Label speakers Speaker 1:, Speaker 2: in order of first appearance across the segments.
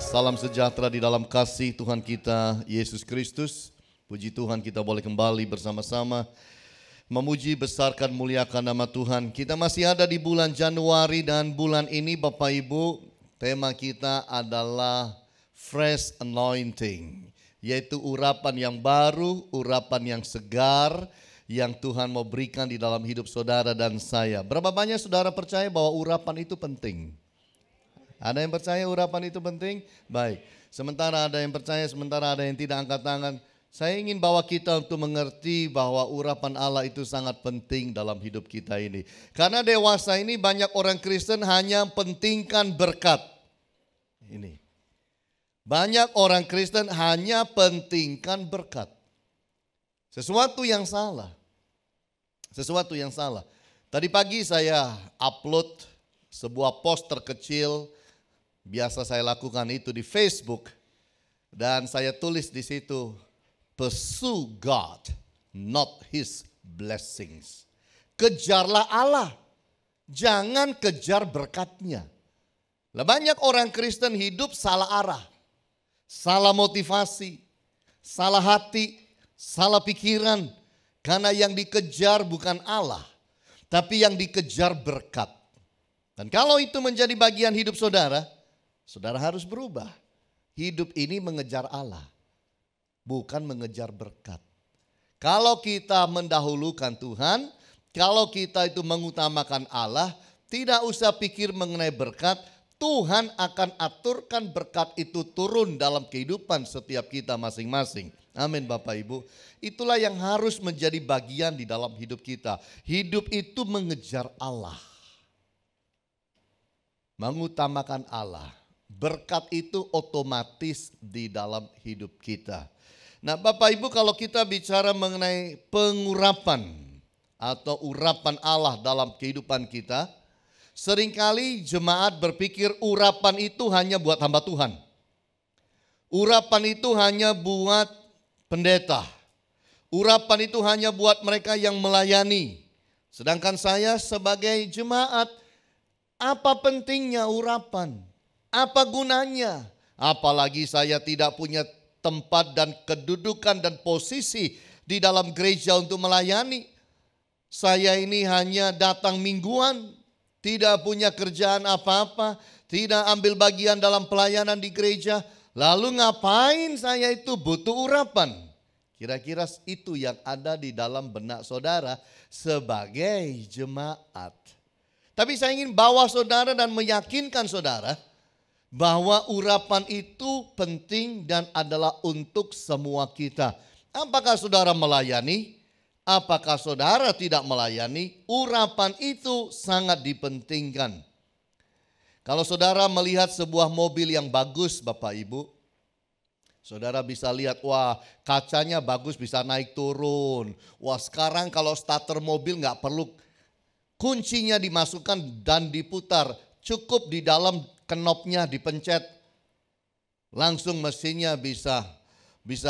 Speaker 1: Salam sejahtera di dalam kasih Tuhan kita Yesus Kristus. Puji Tuhan kita boleh kembali bersama-sama memuji, besarkan, muliakan nama Tuhan. Kita masih ada di bulan Januari dan bulan ini Bapak Ibu, tema kita adalah fresh anointing. Yaitu urapan yang baru, urapan yang segar yang Tuhan mau berikan di dalam hidup saudara dan saya. Berapa banyak saudara percaya bahwa urapan itu penting? Ada yang percaya urapan itu penting? Baik. Sementara ada yang percaya, sementara ada yang tidak angkat tangan. Saya ingin bawa kita untuk mengerti bahwa urapan Allah itu sangat penting dalam hidup kita ini. Karena dewasa ini banyak orang Kristen hanya pentingkan berkat. Ini. Banyak orang Kristen hanya pentingkan berkat. Sesuatu yang salah. Sesuatu yang salah. Tadi pagi saya upload sebuah poster kecil. Biasa saya lakukan itu di Facebook. Dan saya tulis di situ, pursue God, not His blessings. Kejarlah Allah, jangan kejar berkatnya. Lah banyak orang Kristen hidup salah arah, salah motivasi, salah hati, salah pikiran. Karena yang dikejar bukan Allah, tapi yang dikejar berkat. Dan kalau itu menjadi bagian hidup saudara, saudara harus berubah. Hidup ini mengejar Allah, bukan mengejar berkat. Kalau kita mendahulukan Tuhan, kalau kita itu mengutamakan Allah, tidak usah pikir mengenai berkat, Tuhan akan aturkan berkat itu turun dalam kehidupan setiap kita masing-masing. Amin Bapak Ibu. Itulah yang harus menjadi bagian di dalam hidup kita. Hidup itu mengejar Allah, mengutamakan Allah. Berkat itu otomatis di dalam hidup kita. Nah Bapak Ibu, kalau kita bicara mengenai pengurapan atau urapan Allah dalam kehidupan kita, seringkali jemaat berpikir urapan itu hanya buat hamba Tuhan. Urapan itu hanya buat pendeta. Urapan itu hanya buat mereka yang melayani. Sedangkan saya sebagai jemaat, apa pentingnya urapan? Apa gunanya? Apalagi saya tidak punya tempat dan kedudukan dan posisi di dalam gereja untuk melayani. Saya ini hanya datang mingguan, tidak punya kerjaan apa-apa, tidak ambil bagian dalam pelayanan di gereja. Lalu ngapain saya itu butuh urapan? Kira-kira itu yang ada di dalam benak saudara sebagai jemaat. Tapi saya ingin bawa saudara dan meyakinkan saudara bahwa urapan itu penting dan adalah untuk semua kita. Apakah saudara melayani? Apakah saudara tidak melayani? Urapan itu sangat dipentingkan. Kalau saudara melihat sebuah mobil yang bagus Bapak Ibu, saudara bisa lihat, wah kacanya bagus bisa naik turun. Wah sekarang kalau starter mobil nggak perlu kuncinya dimasukkan dan diputar. Cukup di dalam knopnya dipencet, langsung mesinnya bisa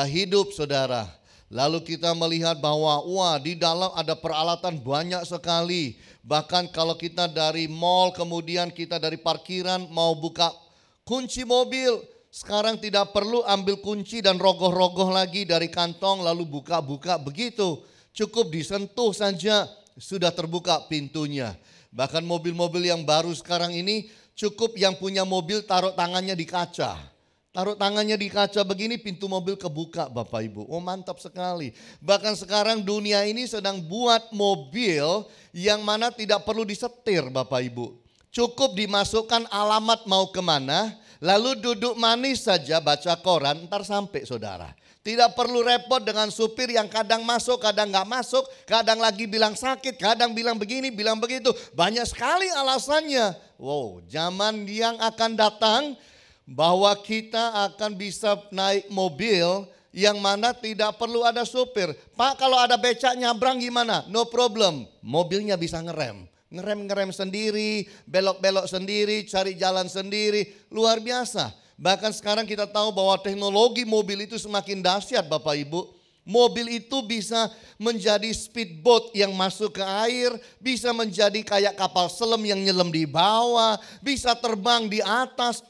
Speaker 1: hidup saudara. Lalu kita melihat bahwa wah di dalam ada peralatan banyak sekali. Bahkan kalau kita dari mall kemudian kita dari parkiran mau buka kunci mobil, sekarang tidak perlu ambil kunci dan rogoh-rogoh lagi dari kantong lalu buka-buka begitu. Cukup disentuh saja sudah terbuka pintunya. Bahkan mobil-mobil yang baru sekarang ini cukup yang punya mobil taruh tangannya di kaca. Taruh tangannya di kaca begini pintu mobil kebuka Bapak Ibu. Oh mantap sekali. Bahkan sekarang dunia ini sedang buat mobil yang mana tidak perlu disetir Bapak Ibu. Cukup dimasukkan alamat mau kemana, lalu duduk manis saja baca koran, ntar sampai saudara. Tidak perlu repot dengan supir yang kadang masuk, kadang nggak masuk, kadang lagi bilang sakit, kadang bilang begini, bilang begitu. Banyak sekali alasannya. Wow, zaman yang akan datang bahwa kita akan bisa naik mobil yang mana tidak perlu ada supir. Pak kalau ada becak nyabrang gimana? No problem, mobilnya bisa ngerem. Ngerem sendiri, belok-belok sendiri, cari jalan sendiri, luar biasa. Bahkan sekarang kita tahu bahwa teknologi mobil itu semakin dahsyat Bapak Ibu. Mobil itu bisa menjadi speedboat yang masuk ke air, bisa menjadi kayak kapal selam yang nyelam di bawah, bisa terbang di atas.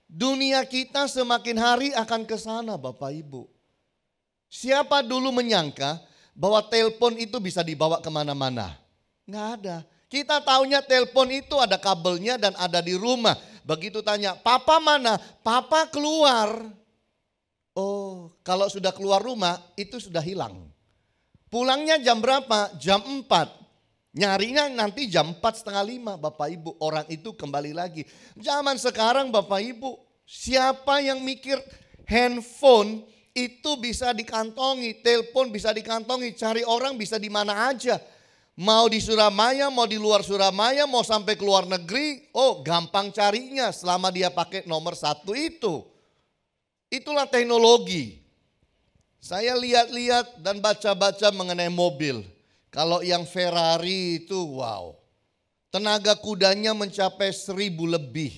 Speaker 1: Dunia kita semakin hari akan ke sana Bapak Ibu. Siapa dulu menyangka bahwa telepon itu bisa dibawa kemana-mana? Nggak ada. Kita taunya telepon itu ada kabelnya dan ada di rumah. Begitu tanya, papa mana? Papa keluar. Oh, kalau sudah keluar rumah itu sudah hilang. Pulangnya jam berapa? Jam 4. Nyarinya nanti jam 4:30 Bapak Ibu. Orang itu kembali lagi. Zaman sekarang Bapak Ibu, siapa yang mikir handphone itu bisa dikantongi, telepon bisa dikantongi, cari orang bisa di mana aja. Mau di Surabaya, mau di luar Surabaya, mau sampai ke luar negeri, oh gampang carinya selama dia pakai nomor 1 itu. Itulah teknologi. Saya lihat-lihat dan baca-baca mengenai mobil. Kalau yang Ferrari itu wow, tenaga kudanya mencapai 1000 lebih.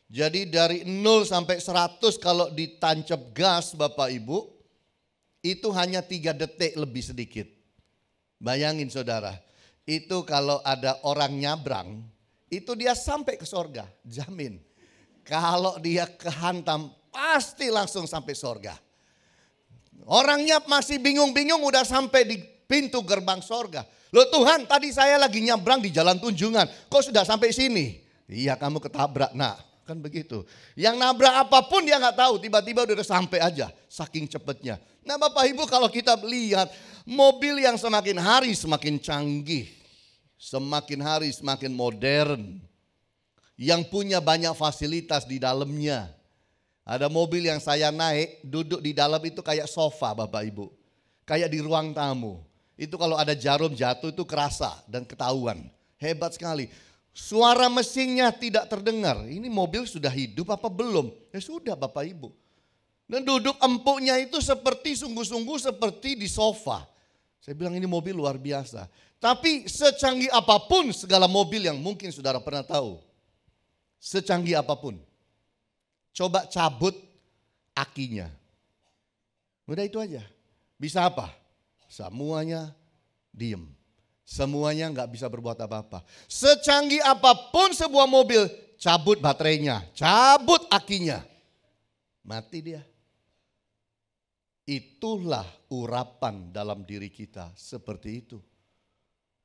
Speaker 1: Jadi dari 0 sampai 100 kalau ditancap gas Bapak Ibu, itu hanya 3 detik lebih sedikit. Bayangin saudara, itu kalau ada orang nyabrang, itu dia sampai ke sorga, jamin. Kalau dia kehantam, pasti langsung sampai sorga. Orangnya masih bingung-bingung udah sampai di pintu gerbang sorga. Loh Tuhan, tadi saya lagi nyabrang di jalan Tunjungan, kok sudah sampai sini? Iya kamu ketabrak nak, kan begitu. Yang nabrak apapun dia nggak tahu, tiba-tiba udah sampai aja, saking cepatnya. Nah Bapak Ibu kalau kita lihat mobil yang semakin hari semakin canggih, semakin hari semakin modern, yang punya banyak fasilitas di dalamnya. Ada mobil yang saya naik, duduk di dalam itu kayak sofa Bapak Ibu, kayak di ruang tamu. Itu kalau ada jarum jatuh itu kerasa dan ketahuan, hebat sekali. Suara mesinnya tidak terdengar, ini mobil sudah hidup apa belum? Ya sudah Bapak Ibu. Dan duduk empuknya itu seperti sungguh-sungguh seperti di sofa. Saya bilang ini mobil luar biasa. Tapi secanggih apapun segala mobil yang mungkin saudara pernah tahu. Secanggih apapun. Coba cabut akinya. Udah itu aja. Bisa apa? Semuanya diem. Semuanya nggak bisa berbuat apa-apa. Secanggih apapun sebuah mobil, cabut baterainya, cabut akinya. Mati dia. Itulah urapan dalam diri kita seperti itu.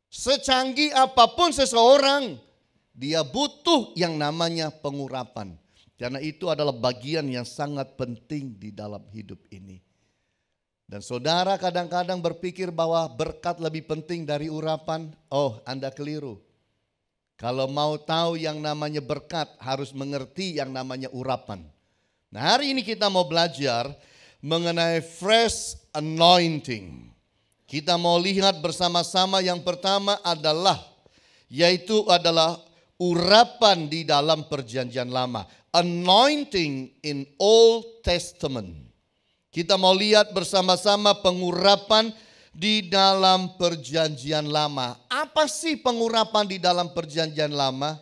Speaker 1: Secanggih apapun seseorang, dia butuh yang namanya pengurapan. Karena itu adalah bagian yang sangat penting di dalam hidup ini. Dan saudara kadang-kadang berpikir bahwa berkat lebih penting dari urapan. Oh, Anda keliru. Kalau mau tahu yang namanya berkat harus mengerti yang namanya urapan. Nah hari ini kita mau belajar mengenai fresh anointing. Kita mau lihat bersama-sama yang pertama adalah yaitu adalah urapan di dalam perjanjian lama. Anointing in Old Testament. Kita mau lihat bersama-sama pengurapan di dalam perjanjian lama. Apa sih pengurapan di dalam perjanjian lama?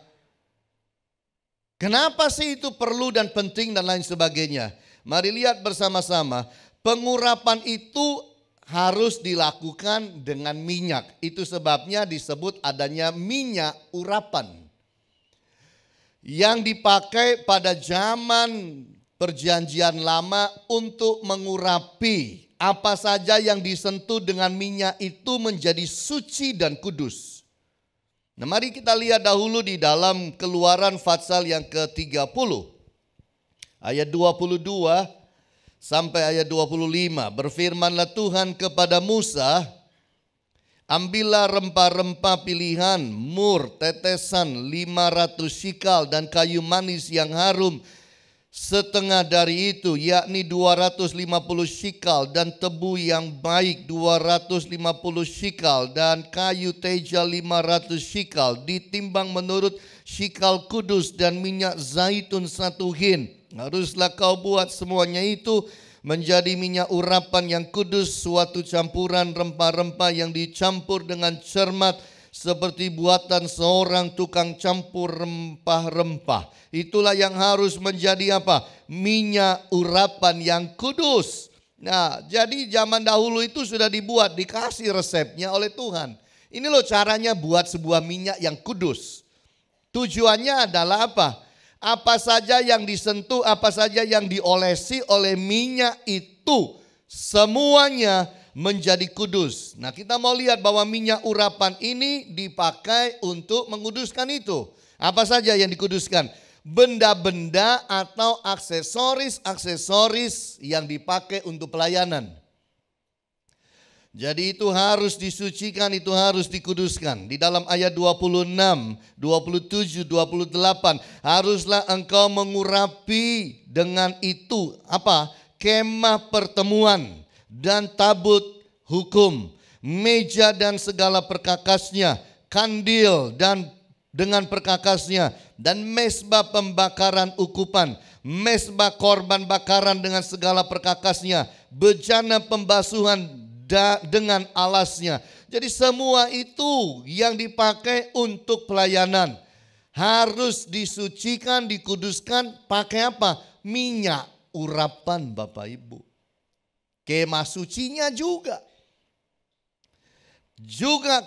Speaker 1: Kenapa sih itu perlu dan penting dan lain sebagainya? Mari lihat bersama-sama. Pengurapan itu harus dilakukan dengan minyak. Itu sebabnya disebut adanya minyak urapan. Yang dipakai pada zaman perjanjian lama untuk mengurapi apa saja yang disentuh dengan minyak itu menjadi suci dan kudus. Nah mari kita lihat dahulu di dalam Keluaran pasal yang ke-30. Ayat 22 sampai ayat 25. Berfirmanlah Tuhan kepada Musa, ambillah rempah-rempah pilihan, mur, tetesan 500 shikal dan kayu manis yang harum setengah dari itu, yakni 250 shikal, dan tebu yang baik 250 shikal, dan kayu teja 500 shikal, ditimbang menurut shikal kudus, dan minyak zaitun 1 hin. Haruslah kau buat semuanya itu menjadi minyak urapan yang kudus, suatu campuran rempah-rempah yang dicampur dengan cermat, seperti buatan seorang tukang campur rempah-rempah. Itulah yang harus menjadi apa? Minyak urapan yang kudus. Nah, jadi zaman dahulu itu sudah dibuat, dikasih resepnya oleh Tuhan. Ini loh caranya buat sebuah minyak yang kudus. Tujuannya adalah apa? Apa saja yang disentuh, apa saja yang diolesi oleh minyak itu semuanya menjadi kudus. Nah, kita mau lihat bahwa minyak urapan ini dipakai untuk menguduskan itu. Apa saja yang dikuduskan? Benda-benda atau aksesoris-aksesoris yang dipakai untuk pelayanan. Jadi itu harus disucikan, itu harus dikuduskan. Di dalam ayat 26, 27, 28. Haruslah engkau mengurapi dengan itu. Apa? Kemah pertemuan dan tabut hukum. Meja dan segala perkakasnya. Kandil dan dengan perkakasnya. Dan mesbah pembakaran ukupan. Mesbah korban bakaran dengan segala perkakasnya. Bejana pembasuhan dengan alasnya. Jadi semua itu yang dipakai untuk pelayanan harus disucikan, dikuduskan. Pakai apa? Minyak urapan, Bapak Ibu. Kemah sucinya juga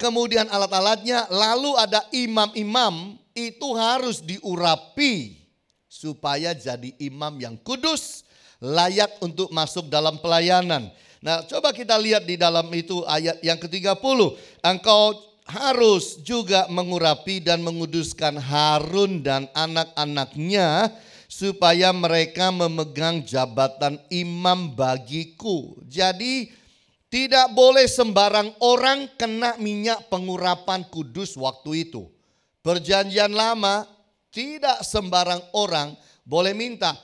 Speaker 1: kemudian alat-alatnya. Lalu ada imam-imam, itu harus diurapi supaya jadi imam yang kudus, layak untuk masuk dalam pelayanan. Nah, coba kita lihat di dalam itu ayat yang ke-30. Engkau harus juga mengurapi dan menguduskan Harun dan anak-anaknya supaya mereka memegang jabatan imam bagiku. Jadi tidak boleh sembarang orang kena minyak pengurapan kudus waktu itu. Perjanjian lama tidak sembarang orang boleh minta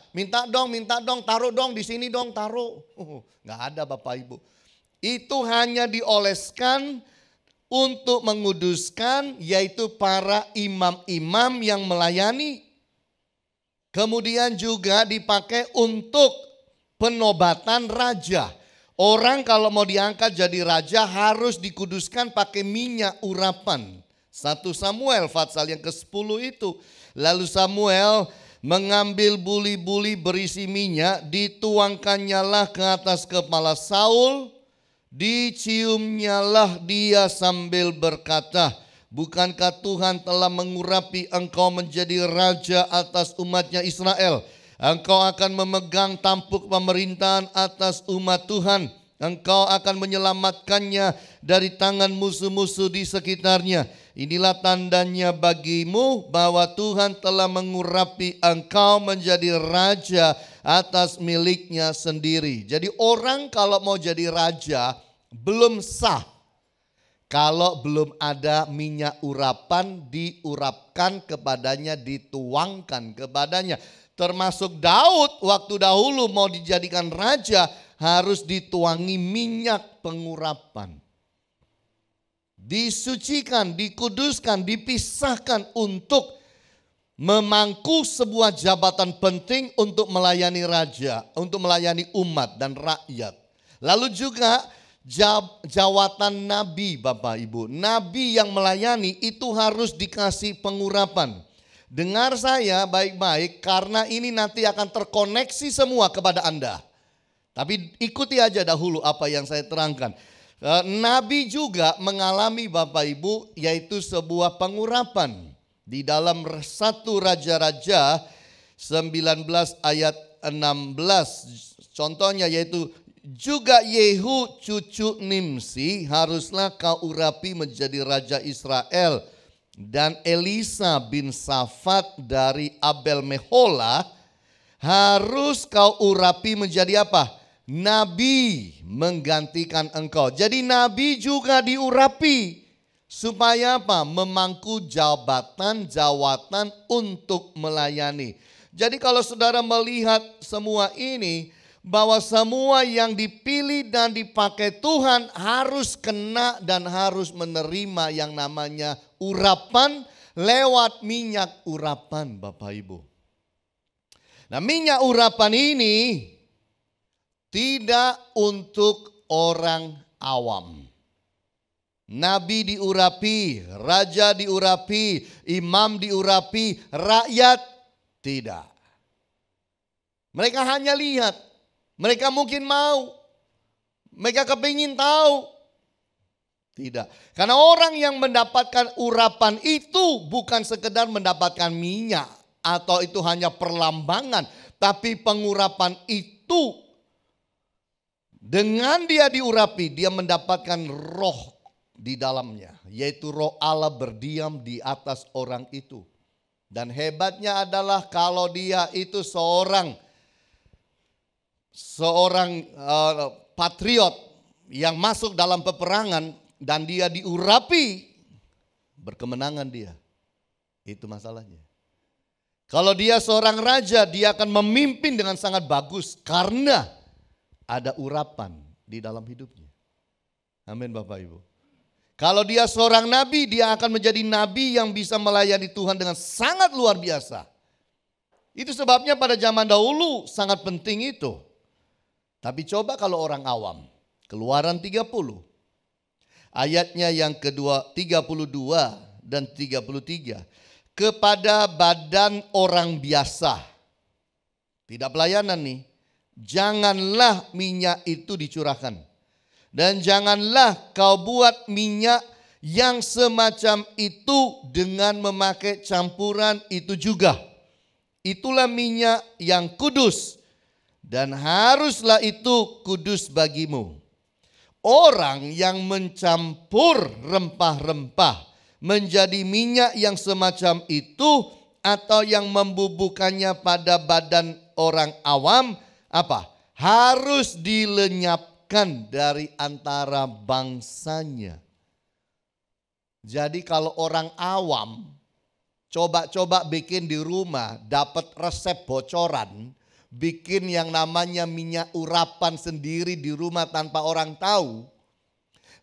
Speaker 1: dong, taruh dong di sini dong, taruh. Nggak ada Bapak Ibu. Itu hanya dioleskan untuk menguduskan, yaitu para imam-imam yang melayani. Kemudian juga dipakai untuk penobatan raja. Orang kalau mau diangkat jadi raja harus dikuduskan pakai minyak urapan. 1 Samuel pasal yang ke-10 itu. Lalu Samuel mengambil buli-buli berisi minyak, dituangkannyalah ke atas kepala Saul, diciumnyalah dia sambil berkata, bukankah Tuhan telah mengurapi engkau menjadi raja atas umatnya Israel? Engkau akan memegang tampuk pemerintahan atas umat Tuhan. Engkau akan menyelamatkannya dari tangan musuh-musuh di sekitarnya. Inilah tandanya bagimu bahwa Tuhan telah mengurapi engkau menjadi raja atas miliknya sendiri. Jadi orang kalau mau jadi raja belum sah kalau belum ada minyak urapan diurapkan kepadanya, dituangkan kepadanya. Termasuk Daud waktu dahulu mau dijadikan raja harus dituangi minyak pengurapan. Disucikan, dikuduskan, dipisahkan untuk memangku sebuah jabatan penting untuk melayani raja, untuk melayani umat dan rakyat. Lalu juga jawatan nabi, Bapak Ibu. Nabi yang melayani itu harus dikasih pengurapan. Dengar saya baik-baik karena ini nanti akan terkoneksi semua kepada Anda. Tapi ikuti aja dahulu apa yang saya terangkan. Nabi juga mengalami Bapak Ibu yaitu sebuah pengurapan. Di dalam 1 Raja-Raja 19 ayat 16. Contohnya yaitu juga Yehu cucu Nimsi haruslah kau urapi menjadi raja Israel. Dan Elisa bin Safat dari Abel Mehola harus kau urapi menjadi apa? Nabi menggantikan engkau. Jadi nabi juga diurapi. Supaya apa? Memangku jawatan untuk melayani. Jadi kalau saudara melihat semua ini, bahwa semua yang dipilih dan dipakai Tuhan harus kena dan harus menerima yang namanya urapan lewat minyak urapan, Bapak Ibu. Nah, minyak urapan ini tidak untuk orang awam. Nabi diurapi, raja diurapi, imam diurapi, rakyat tidak. Mereka hanya lihat, mereka mungkin mau, mereka kepingin tahu. Tidak, karena orang yang mendapatkan urapan itu bukan sekedar mendapatkan minyak atau itu hanya perlambangan. Tapi pengurapan itu dengan dia diurapi, dia mendapatkan roh di dalamnya. Yaitu roh Allah berdiam di atas orang itu. Dan hebatnya adalah kalau dia itu seorang patriot yang masuk dalam peperangan dan dia diurapi, berkemenangan dia. Itu masalahnya. Kalau dia seorang raja, dia akan memimpin dengan sangat bagus karena ada urapan di dalam hidupnya. Amin Bapak Ibu. Kalau dia seorang nabi, dia akan menjadi nabi yang bisa melayani Tuhan dengan sangat luar biasa. Itu sebabnya pada zaman dahulu sangat penting itu. Tapi coba kalau orang awam, Keluaran 30. Ayatnya yang kedua 32 dan 33. Kepada badan orang biasa. Tidak pelayanan nih. Janganlah minyak itu dicurahkan. Dan janganlah kau buat minyak yang semacam itu dengan memakai campuran itu juga. Itulah minyak yang kudus. Dan haruslah itu kudus bagimu. Orang yang mencampur rempah-rempah menjadi minyak yang semacam itu atau yang membubuhkannya pada badan orang awam apa? Harus dilenyapkan dari antara bangsanya. Jadi kalau orang awam coba-coba bikin di rumah, dapat resep bocoran, bikin yang namanya minyak urapan sendiri di rumah tanpa orang tahu,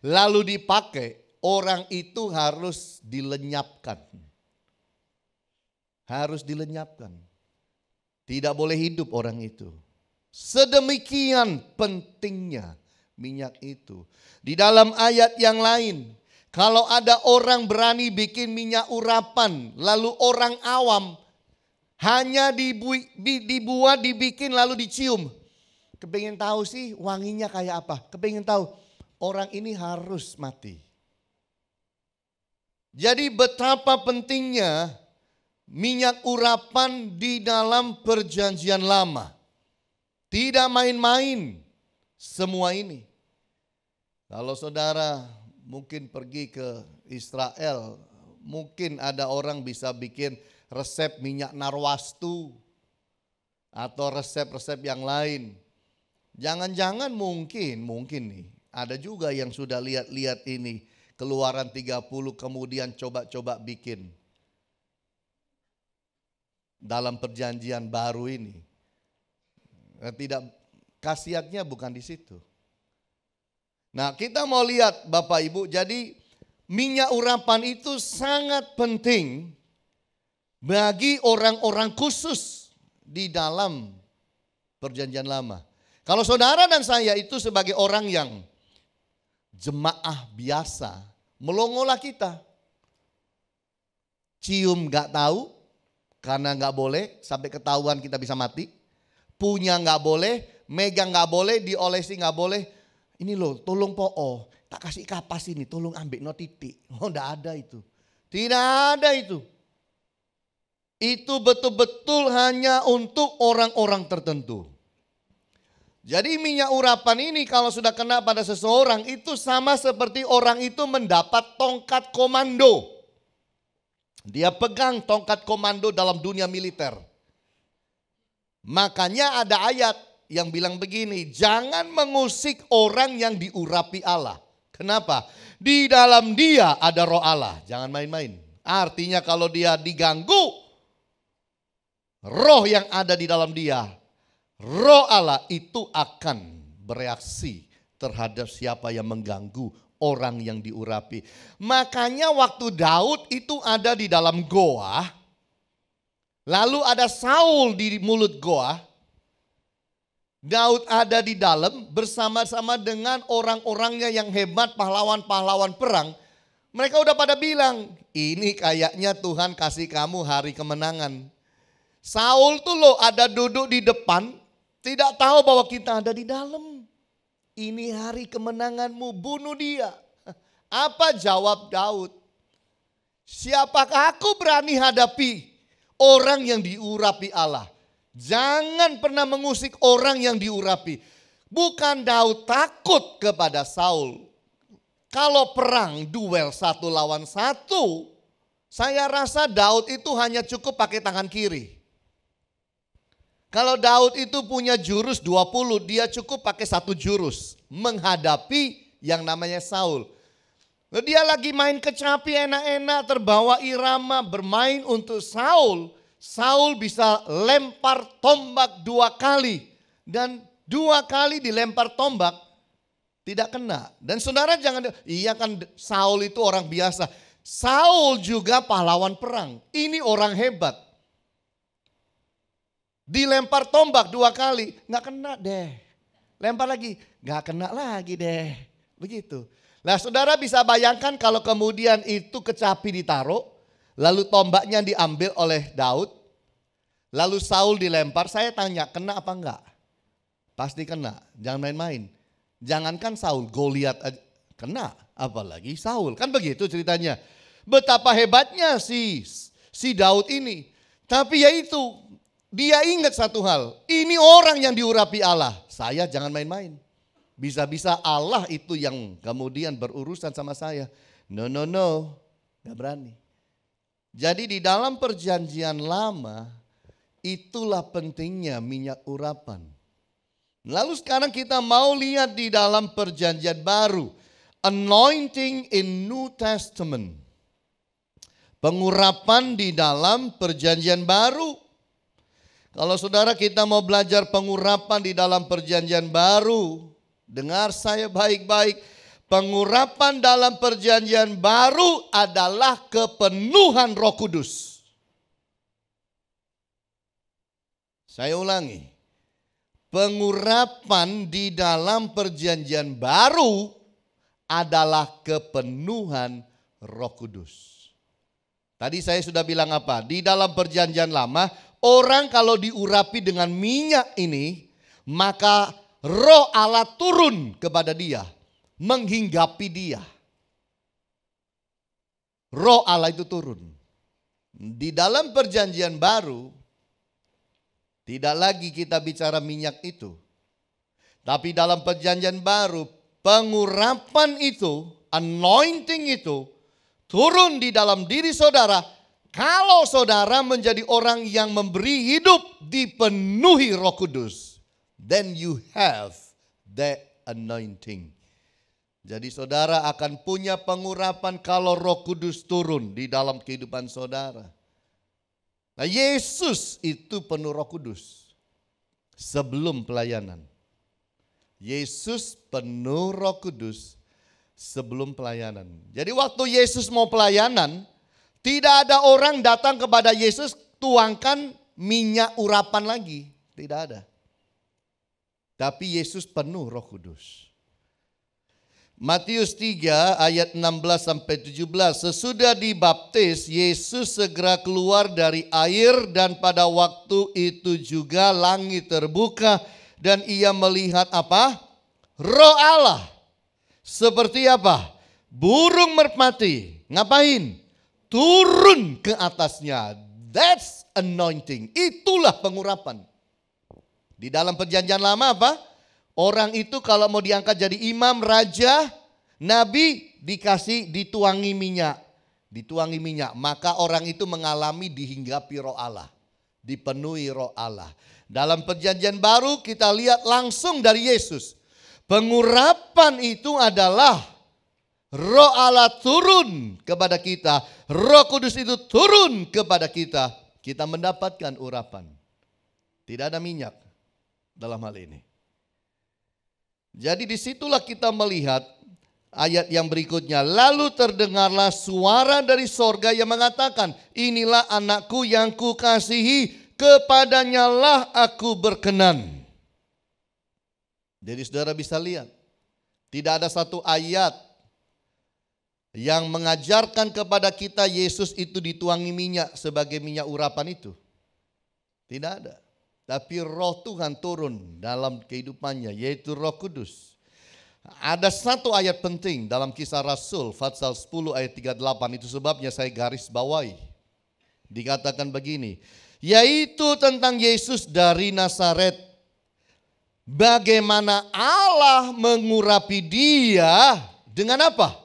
Speaker 1: lalu dipakai, orang itu harus dilenyapkan. Harus dilenyapkan. Tidak boleh hidup orang itu. Sedemikian pentingnya minyak itu. Di dalam ayat yang lain, kalau ada orang berani bikin minyak urapan, lalu orang awam hanya dibuat, dibikin lalu dicium. Kepengen tahu sih wanginya kayak apa? Kepengen tahu, orang ini harus mati. Jadi betapa pentingnya minyak urapan di dalam perjanjian lama. Tidak main-main semua ini. Kalau saudara mungkin pergi ke Israel, mungkin ada orang bisa bikin resep minyak narwastu atau resep-resep yang lain. Jangan-jangan mungkin nih ada juga yang sudah lihat ini. Keluaran 30 kemudian coba-coba bikin dalam perjanjian baru ini. Tidak, khasiatnya bukan di situ. Nah, kita mau lihat Bapak Ibu, jadi minyak urapan itu sangat penting bagi orang-orang khusus di dalam perjanjian lama. Kalau saudara dan saya itu sebagai orang yang jemaah biasa, melongolah kita. Cium gak tahu, karena gak boleh, sampai ketahuan kita bisa mati. Punya gak boleh, megang gak boleh, diolesi gak boleh. Ini loh, tolong po'o, tak kasih kapas ini, tolong ambil no titik. Oh gak ada itu. Tidak ada itu. Itu betul-betul hanya untuk orang-orang tertentu. Jadi minyak urapan ini kalau sudah kena pada seseorang itu sama seperti orang itu mendapat tongkat komando. Dia pegang tongkat komando dalam dunia militer. Makanya ada ayat yang bilang begini, jangan mengusik orang yang diurapi Allah. Kenapa? Di dalam dia ada roh Allah, jangan main-main. Artinya kalau dia diganggu, roh yang ada di dalam dia, roh Allah itu akan bereaksi terhadap siapa yang mengganggu orang yang diurapi. Makanya waktu Daud itu ada di dalam goa, lalu ada Saul di mulut goa. Daud ada di dalam bersama-sama dengan orang-orangnya yang hebat, pahlawan-pahlawan perang. Mereka udah pada bilang, ini kayaknya Tuhan kasih kamu hari kemenangan. Saul tuh loh ada duduk di depan, tidak tahu bahwa kita ada di dalam. Ini hari kemenanganmu, bunuh dia. Apa jawab Daud? Siapakah aku berani hadapi orang yang diurapi Allah. Jangan pernah mengusik orang yang diurapi. Bukan Daud takut kepada Saul. Kalau perang duel 1 lawan 1, saya rasa Daud itu hanya cukup pakai tangan kiri. Kalau Daud itu punya jurus 20, dia cukup pakai 1 jurus menghadapi yang namanya Saul. Dia lagi main kecapi enak-enak, terbawa irama, bermain untuk Saul. Saul bisa lempar tombak 2 kali. Dan 2 kali dilempar tombak tidak kena. Dan saudara jangan, iya kan Saul itu orang biasa. Saul juga pahlawan perang. Ini orang hebat. Dilempar tombak 2 kali, nggak kena deh. Lempar lagi, nggak kena lagi deh. Begitu. Nah saudara bisa bayangkan kalau kemudian itu kecapi ditaruh, lalu tombaknya diambil oleh Daud, lalu Saul dilempar, saya tanya kena apa enggak? Pasti kena, jangan main-main. Jangankan Saul, Goliat aja kena, apalagi Saul. Kan begitu ceritanya. Betapa hebatnya si Daud ini. Tapi yaitu, dia ingat satu hal, ini orang yang diurapi Allah. Saya jangan main-main. Bisa-bisa Allah itu yang kemudian berurusan sama saya. No, gak berani. Jadi di dalam perjanjian lama, itulah pentingnya minyak urapan. Lalu sekarang kita mau lihat di dalam perjanjian baru. Anointing in New Testament. Pengurapan di dalam perjanjian baru. Kalau saudara kita mau belajar pengurapan di dalam perjanjian baru, dengar saya baik-baik. Pengurapan dalam perjanjian baru adalah kepenuhan Roh Kudus. Saya ulangi. Pengurapan di dalam perjanjian baru adalah kepenuhan Roh Kudus. Tadi saya sudah bilang apa? Di dalam perjanjian lama, orang kalau diurapi dengan minyak ini, maka Roh Allah turun kepada dia, menghinggapi dia. Roh Allah itu turun. Di dalam perjanjian baru, tidak lagi kita bicara minyak itu. Tapi dalam perjanjian baru, pengurapan itu, anointing itu, turun di dalam diri saudara. Kalau saudara menjadi orang yang memberi hidup dipenuhi Roh Kudus. Then you have that anointing. Jadi saudara akan punya pengurapan kalau Roh Kudus turun di dalam kehidupan saudara. Nah Yesus itu penuh Roh Kudus sebelum pelayanan. Yesus penuh Roh Kudus sebelum pelayanan. Jadi waktu Yesus mau pelayanan, tidak ada orang datang kepada Yesus tuangkan minyak urapan lagi. Tidak ada. Tapi Yesus penuh Roh Kudus. Matius 3 ayat 16 sampai 17. Sesudah dibaptis, Yesus segera keluar dari air dan pada waktu itu juga langit terbuka dan ia melihat apa? Roh Allah. Seperti apa? Burung merpati. Ngapain? Turun ke atasnya. That's anointing. Itulah pengurapan. Di dalam perjanjian lama apa? Orang itu kalau mau diangkat jadi imam, raja, nabi dituangi minyak. Dituangi minyak. Maka orang itu mengalami dihinggapi Roh Allah. Dipenuhi Roh Allah. Dalam perjanjian baru kita lihat langsung dari Yesus. Pengurapan itu adalah Roh Allah turun kepada kita. Roh Kudus itu turun kepada kita. Kita mendapatkan urapan. Tidak ada minyak dalam hal ini. Jadi disitulah kita melihat ayat yang berikutnya. Lalu terdengarlah suara dari sorga yang mengatakan, inilah anakku yang kukasihi, kepadanya lah aku berkenan. Jadi saudara bisa lihat, tidak ada satu ayat yang mengajarkan kepada kita Yesus itu dituangi minyak sebagai minyak urapan itu. Tidak ada. Tapi Roh Tuhan turun dalam kehidupannya, yaitu Roh Kudus. Ada satu ayat penting dalam Kisah Rasul, pasal 10 ayat 38, itu sebabnya saya garis bawahi. Dikatakan begini, yaitu tentang Yesus dari Nazaret. Bagaimana Allah mengurapi dia dengan apa?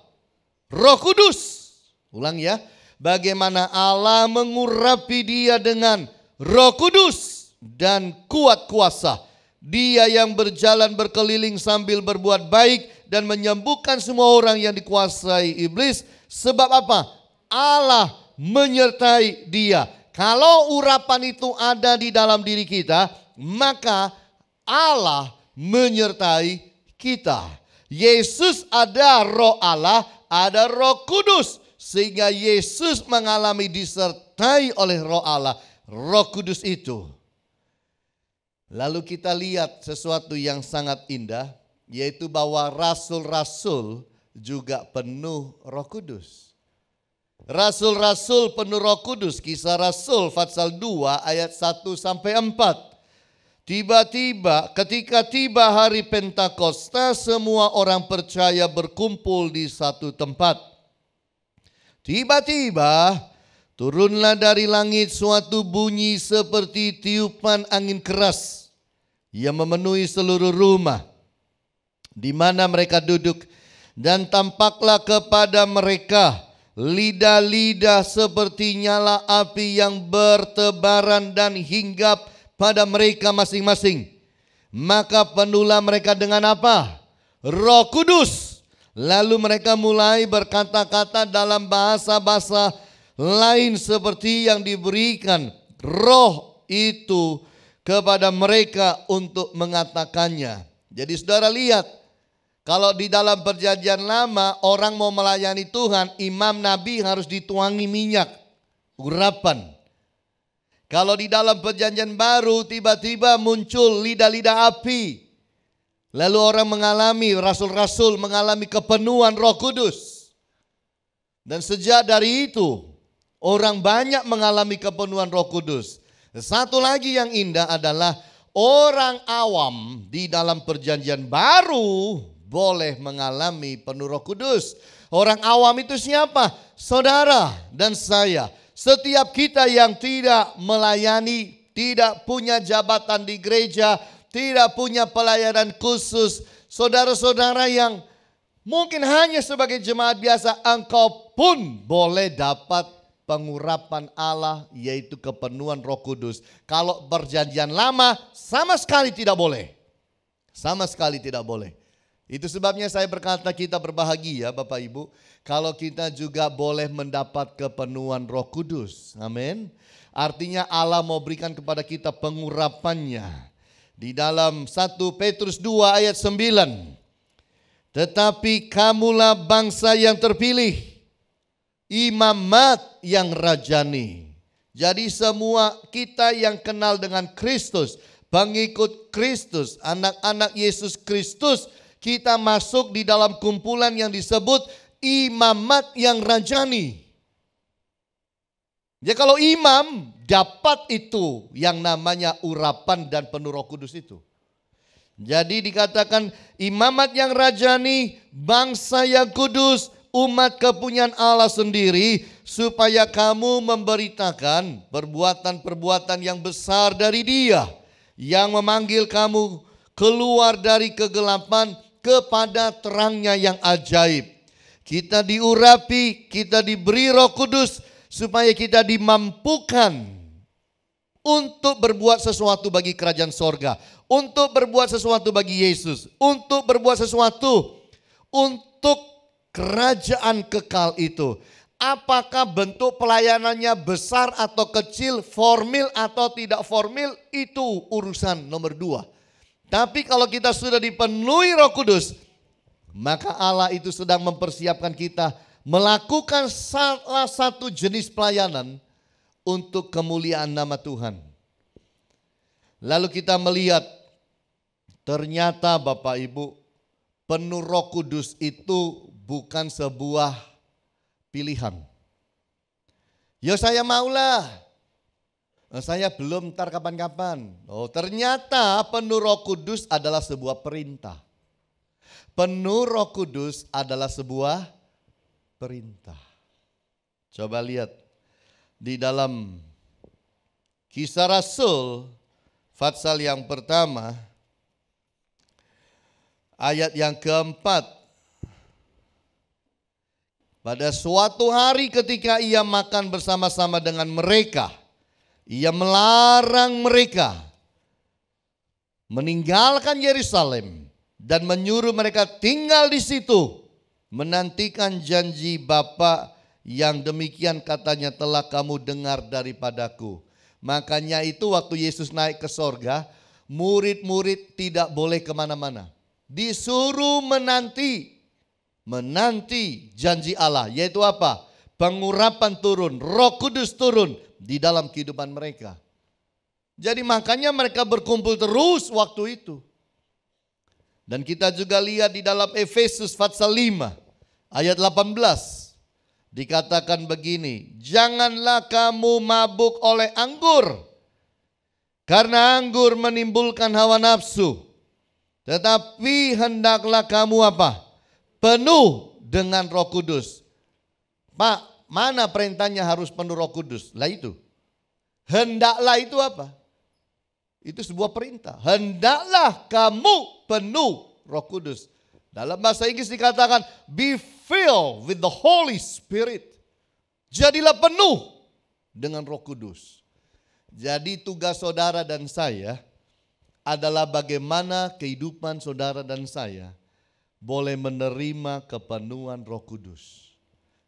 Speaker 1: Roh Kudus. Ulang ya. Bagaimana Allah mengurapi dia dengan Roh Kudus dan kuat kuasa. Dia yang berjalan berkeliling sambil berbuat baik dan menyembuhkan semua orang yang dikuasai iblis. Sebab apa? Allah menyertai dia. Kalau urapan itu ada di dalam diri kita, maka Allah menyertai kita. Yesus ada Roh Allah, ada Roh Kudus. Sehingga Yesus mengalami disertai oleh Roh Allah, Roh Kudus itu. Lalu kita lihat sesuatu yang sangat indah, yaitu bahwa rasul-rasul juga penuh Roh Kudus. Rasul-rasul penuh Roh Kudus, Kisah Rasul pasal 2 ayat 1 sampai 4. Tiba-tiba ketika tiba hari Pentakosta, semua orang percaya berkumpul di satu tempat. Tiba-tiba turunlah dari langit suatu bunyi seperti tiupan angin keras yang memenuhi seluruh rumah di mana mereka duduk, dan tampaklah kepada mereka lidah-lidah seperti nyala api yang bertebaran dan hinggap pada mereka masing-masing. Maka penuhlah mereka dengan apa? Roh Kudus. Lalu mereka mulai berkata-kata dalam bahasa-bahasa lain seperti yang diberikan Roh itu kepada mereka untuk mengatakannya. Jadi saudara lihat, kalau di dalam perjanjian lama orang mau melayani Tuhan, imam nabi harus dituangi minyak, urapan. Kalau di dalam perjanjian baru tiba-tiba muncul lidah-lidah api. Lalu orang mengalami, rasul-rasul mengalami kepenuhan Roh Kudus. Dan sejak dari itu orang banyak mengalami kepenuhan Roh Kudus. Satu lagi yang indah adalah orang awam di dalam perjanjian baru boleh mengalami penuh Roh Kudus. Orang awam itu siapa? Saudara dan saya. Setiap kita yang tidak melayani, tidak punya jabatan di gereja, tidak punya pelayanan khusus. Saudara-saudara yang mungkin hanya sebagai jemaat biasa, engkau pun boleh dapat pengurapan Allah, yaitu kepenuhan Roh Kudus. Kalau perjanjian lama sama sekali tidak boleh. Sama sekali tidak boleh. Itu sebabnya saya berkata kita berbahagia Bapak Ibu, kalau kita juga boleh mendapat kepenuhan Roh Kudus. Amin. Artinya Allah mau berikan kepada kita pengurapannya. Di dalam 1 Petrus 2 ayat 9. Tetapi kamulah bangsa yang terpilih, imamat yang rajani. Jadi semua kita yang kenal dengan Kristus, pengikut Kristus, anak-anak Yesus Kristus, kita masuk di dalam kumpulan yang disebut imamat yang rajani. Ya kalau imam dapat itu yang namanya urapan dan penuh Roh Kudus itu. Jadi dikatakan imamat yang rajani, bangsa yang kudus, umat kepunyaan Allah sendiri, supaya kamu memberitakan perbuatan-perbuatan yang besar dari Dia yang memanggil kamu keluar dari kegelapan kepada terangnya yang ajaib. Kita diurapi, kita diberi Roh Kudus supaya kita dimampukan untuk berbuat sesuatu bagi kerajaan sorga, untuk berbuat sesuatu bagi Yesus, untuk berbuat sesuatu untuk kerajaan kekal itu. Apakah bentuk pelayanannya besar atau kecil, formil atau tidak formil, itu urusan nomor 2. Tapi kalau kita sudah dipenuhi Roh Kudus, maka Allah itu sedang mempersiapkan kita melakukan salah satu jenis pelayanan untuk kemuliaan nama Tuhan. Lalu kita melihat ternyata Bapak Ibu, penuh Roh Kudus itu bukan sebuah pilihan. Ya saya maulah, saya belum, ntar kapan-kapan. Oh ternyata penuh Roh Kudus adalah sebuah perintah. Penuh Roh Kudus adalah sebuah perintah. Coba lihat di dalam Kisah Rasul pasal yang pertama ayat yang keempat. Pada suatu hari ketika ia makan bersama-sama dengan mereka, ia melarang mereka meninggalkan Yerusalem dan menyuruh mereka tinggal di situ, menantikan janji Bapa yang demikian katanya telah kamu dengar daripadaku. Makanya itu waktu Yesus naik ke sorga, murid-murid tidak boleh kemana-mana. Disuruh menanti janji Allah, yaitu apa? Pengurapan turun, Roh Kudus turun di dalam kehidupan mereka. Jadi makanya mereka berkumpul terus waktu itu. Dan kita juga lihat di dalam Efesus pasal 5 ayat 18. Dikatakan begini, janganlah kamu mabuk oleh anggur, karena anggur menimbulkan hawa nafsu. Tetapi hendaklah kamu apa? Penuh dengan Roh Kudus. Pak, mana perintahnya harus penuh Roh Kudus? Lah itu. Hendaklah itu apa? Itu sebuah perintah. Hendaklah kamu penuh Roh Kudus. Dalam bahasa Inggris dikatakan be filled with the Holy Spirit. Jadilah penuh dengan Roh Kudus. Jadi tugas saudara dan saya adalah bagaimana kehidupan saudara dan saya boleh menerima kepenuhan Roh Kudus.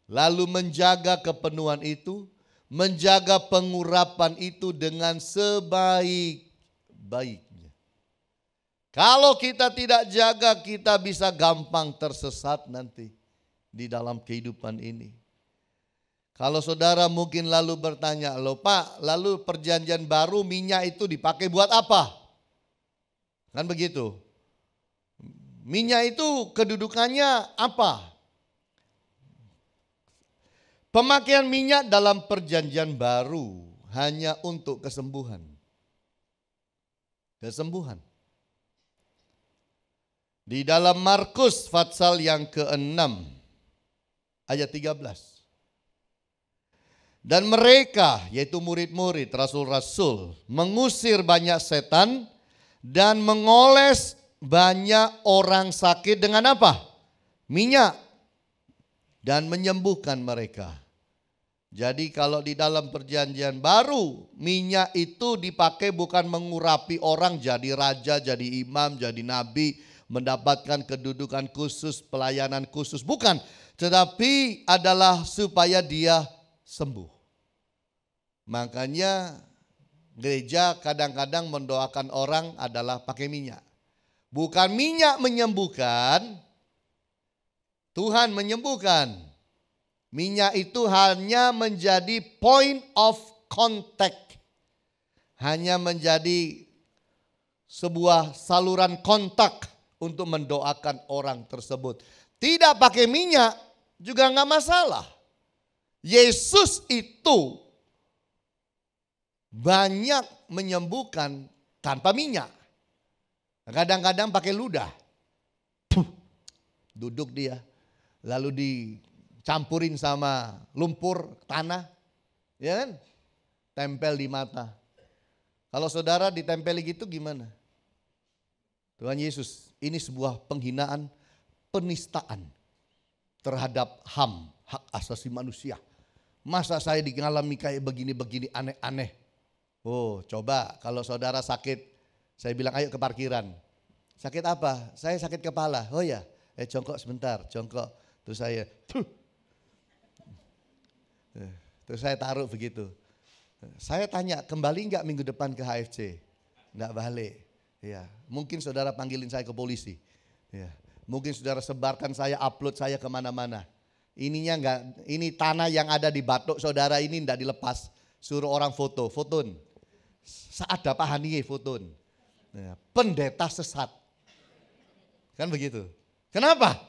Speaker 1: Lalu menjaga kepenuhan itu, menjaga pengurapan itu dengan sebaik-baiknya. Kalau kita tidak jaga, kita bisa gampang tersesat nanti di dalam kehidupan ini. Kalau saudara mungkin lalu bertanya, loh Pak, lalu perjanjian baru minyak itu dipakai buat apa? Kan begitu. Minyak itu kedudukannya apa? Pemakaian minyak dalam perjanjian baru hanya untuk kesembuhan. Kesembuhan. Di dalam Markus pasal yang ke-6 ayat 13. Dan mereka, yaitu murid-murid, rasul-rasul, mengusir banyak setan dan mengoles banyak orang sakit dengan apa? Minyak. Dan menyembuhkan mereka. Jadi kalau di dalam perjanjian baru, minyak itu dipakai bukan mengurapi orang jadi raja, jadi imam, jadi nabi, mendapatkan kedudukan khusus, pelayanan khusus. Bukan, tetapi adalah supaya dia sembuh. Makanya gereja kadang-kadang mendoakan orang adalah pakai minyak. Bukan minyak menyembuhkan, Tuhan menyembuhkan. Minyak itu hanya menjadi point of contact. Hanya menjadi sebuah saluran kontak untuk mendoakan orang tersebut. Tidak pakai minyak juga nggak masalah. Yesus itu banyak menyembuhkan tanpa minyak. Kadang-kadang pakai ludah. Duduk dia. Lalu dicampurin sama lumpur tanah. Ya kan? Tempel di mata. Kalau saudara ditempeli gitu gimana? Tuhan Yesus, ini sebuah penghinaan, penistaan terhadap HAM, hak asasi manusia. Masa saya dialami kayak begini-begini aneh-aneh. Oh, coba kalau saudara sakit, saya bilang ayo ke parkiran. Sakit apa? Saya sakit kepala. Oh ya, jongkok sebentar, jongkok. Terus saya, terus saya taruh begitu. Saya tanya, kembali enggak minggu depan ke HFC? Enggak balik. Ya, mungkin saudara panggilin saya ke polisi. Ya, mungkin saudara sebarkan saya, upload saya kemana-mana. Ininya enggak, ini tanah yang ada di batuk saudara ini enggak dilepas. Suruh orang foton. Saat ada Pak Hanie foton. Ya, pendeta sesat. Kan begitu. Kenapa?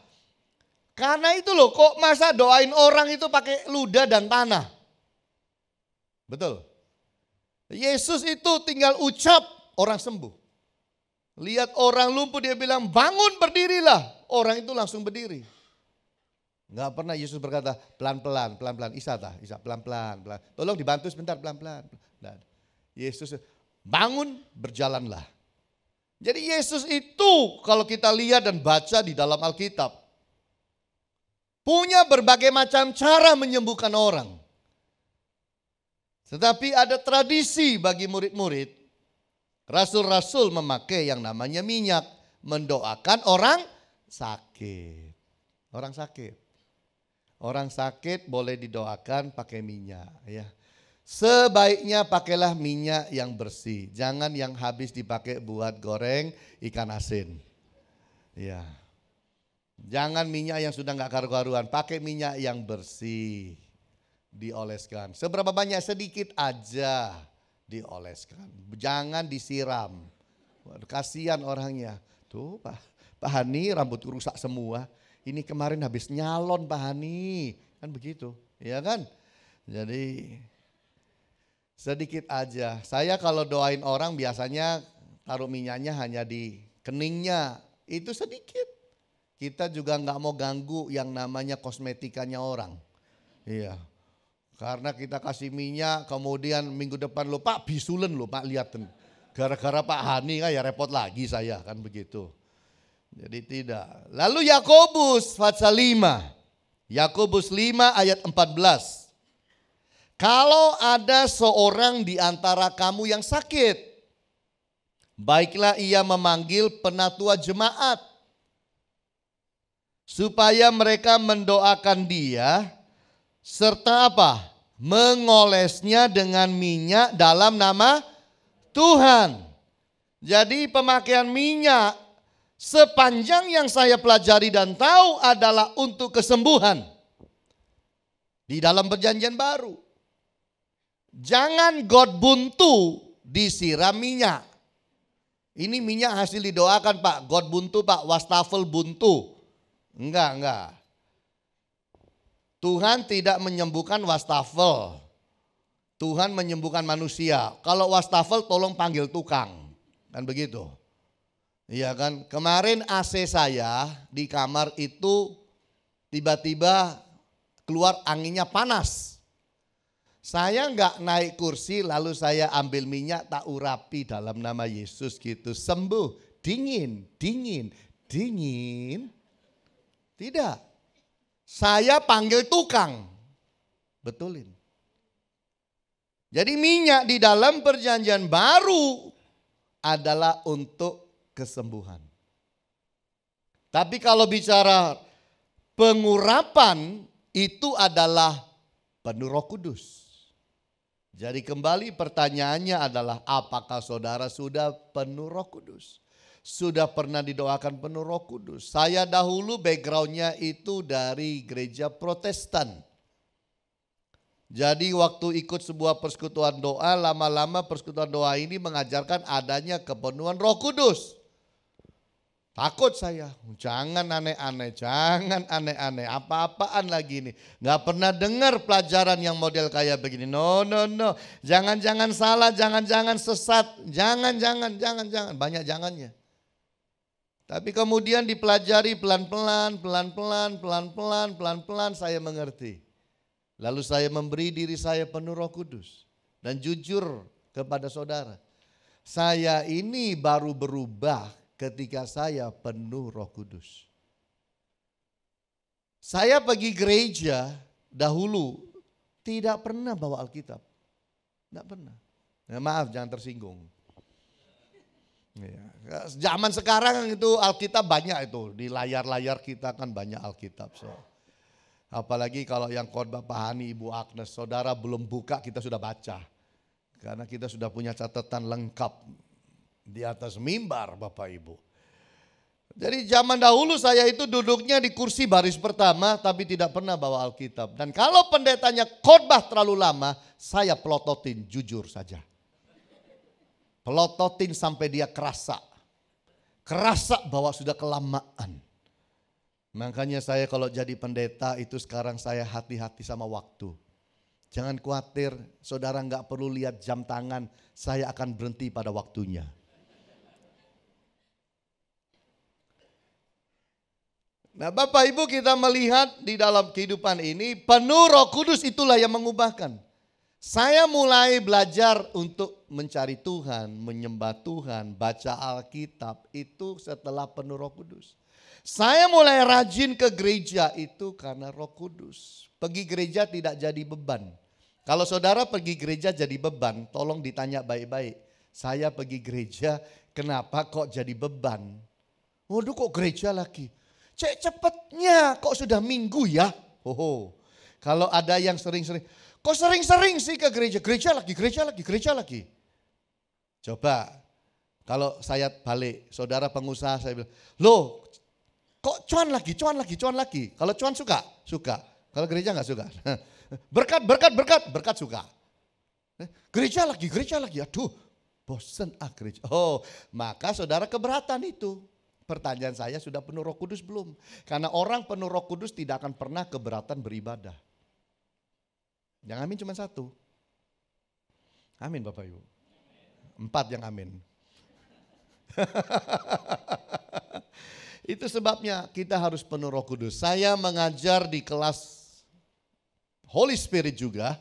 Speaker 1: Karena itu loh, kok masa doain orang itu pakai ludah dan tanah. Betul. Yesus itu tinggal ucap, orang sembuh. Lihat orang lumpuh dia bilang bangun berdirilah. Orang itu langsung berdiri. Nggak pernah Yesus berkata pelan-pelan, pelan-pelan. Isa pelan-pelan, pelan. Tolong dibantu sebentar pelan-pelan. Nggak ada. Yesus bangun, berjalanlah. Jadi Yesus itu kalau kita lihat dan baca di dalam Alkitab, punya berbagai macam cara menyembuhkan orang. Tetapi ada tradisi bagi murid-murid, rasul-rasul memakai yang namanya minyak, mendoakan orang sakit. Orang sakit. Orang sakit boleh didoakan pakai minyak, ya. Sebaiknya pakailah minyak yang bersih, jangan yang habis dipakai buat goreng ikan asin. Ya. Jangan minyak yang sudah nggak karu-karuan, pakai minyak yang bersih, dioleskan. Seberapa banyak? Sedikit aja dioleskan, jangan disiram. Waduh, kasihan orangnya. Tuh Pak Hani rambut rusak semua. Ini kemarin habis nyalon Pak Hani, kan begitu, ya kan? Jadi sedikit aja. Saya kalau doain orang biasanya taruh minyaknya hanya di keningnya, itu sedikit. Kita juga nggak mau ganggu yang namanya kosmetikanya orang, iya. Karena kita kasih minyak, kemudian minggu depan lo Pak bisulen lo Pak lihatin. Gara-gara Pak Hani kan ya repot lagi saya, kan begitu. Jadi tidak. Lalu Yakobus pasal 5. Yakobus 5 ayat 14. Kalau ada seorang di antara kamu yang sakit, baiklah ia memanggil penatua jemaat, supaya mereka mendoakan dia, serta apa? Mengolesnya dengan minyak dalam nama Tuhan. Jadi pemakaian minyak sepanjang yang saya pelajari dan tahu adalah untuk kesembuhan. Di dalam perjanjian baru. Jangan got buntu disiram minyak. Ini minyak hasil didoakan Pak. Got buntu Pak, wastafel buntu. Enggak. Tuhan tidak menyembuhkan wastafel. Tuhan menyembuhkan manusia. Kalau wastafel tolong panggil tukang. Kan begitu. Iya kan, kemarin AC saya di kamar itu tiba-tiba keluar anginnya panas. Saya nggak naik kursi lalu saya ambil minyak tak urapi dalam nama Yesus gitu. Sembuh, dingin. Tidak, saya panggil tukang, betulin. Jadi minyak di dalam perjanjian baru adalah untuk kesembuhan. Tapi kalau bicara pengurapan itu adalah penuh Roh Kudus. Jadi kembali pertanyaannya adalah apakah saudara sudah penuh Roh Kudus? Sudah pernah didoakan penuh Roh Kudus? Saya dahulu backgroundnya itu dari gereja Protestan. Jadi waktu ikut sebuah persekutuan doa, lama-lama persekutuan doa ini mengajarkan adanya kepenuhan Roh Kudus. Takut saya, jangan aneh-aneh, apa-apaan lagi ini. Gak pernah dengar pelajaran yang model kayak begini, no, jangan salah, jangan sesat, jangan, banyak jangannya. Tapi kemudian dipelajari pelan-pelan saya mengerti. Lalu saya memberi diri saya penuh Roh Kudus. Dan jujur kepada saudara, saya ini baru berubah ketika saya penuh Roh Kudus. Saya pergi gereja dahulu tidak pernah bawa Alkitab. Tidak pernah. Ya, maaf jangan tersinggung. Ya. Zaman sekarang itu Alkitab banyak itu. Di layar-layar kita kan banyak Alkitab. So. Apalagi kalau yang khotbah Pak Hani, Ibu Agnes, saudara belum buka kita sudah baca. Karena kita sudah punya catatan lengkap di atas mimbar Bapak Ibu. Jadi zaman dahulu saya itu duduknya di kursi baris pertama tapi tidak pernah bawa Alkitab. Dan kalau pendetanya khotbah terlalu lama, saya pelototin jujur saja. Pelototin sampai dia kerasa bahwa sudah kelamaan. Makanya saya kalau jadi pendeta itu sekarang saya hati-hati sama waktu. Jangan khawatir, saudara nggak perlu lihat jam tangan, saya akan berhenti pada waktunya. Nah Bapak Ibu, kita melihat di dalam kehidupan ini penuh Roh Kudus, itulah yang mengubahkan. Saya mulai belajar untuk mencari Tuhan, menyembah Tuhan, baca Alkitab itu setelah penuh Roh Kudus. Saya mulai rajin ke gereja itu karena Roh Kudus. Pergi gereja tidak jadi beban. Kalau saudara pergi gereja jadi beban, tolong ditanya baik-baik. Saya pergi gereja, kenapa kok jadi beban? Waduh, kok gereja lagi? Cek cepatnya, kok sudah minggu ya? Kalau ada yang sering-sering, kok sering-sering sih ke gereja? Gereja lagi. Coba, kalau saya balik, saudara pengusaha saya bilang, loh kok cuan lagi. Kalau cuan suka. Kalau gereja nggak suka. Berkat suka. Gereja lagi, aduh bosen gereja. Maka saudara keberatan itu. Pertanyaan saya, sudah penuh Roh Kudus belum? Karena orang penuh Roh Kudus tidak akan pernah keberatan beribadah. Yang amin cuma satu. Amin Bapak Ibu. 4 yang amin. Itu sebabnya kita harus penuh Roh Kudus. Saya mengajar di kelas Holy Spirit juga.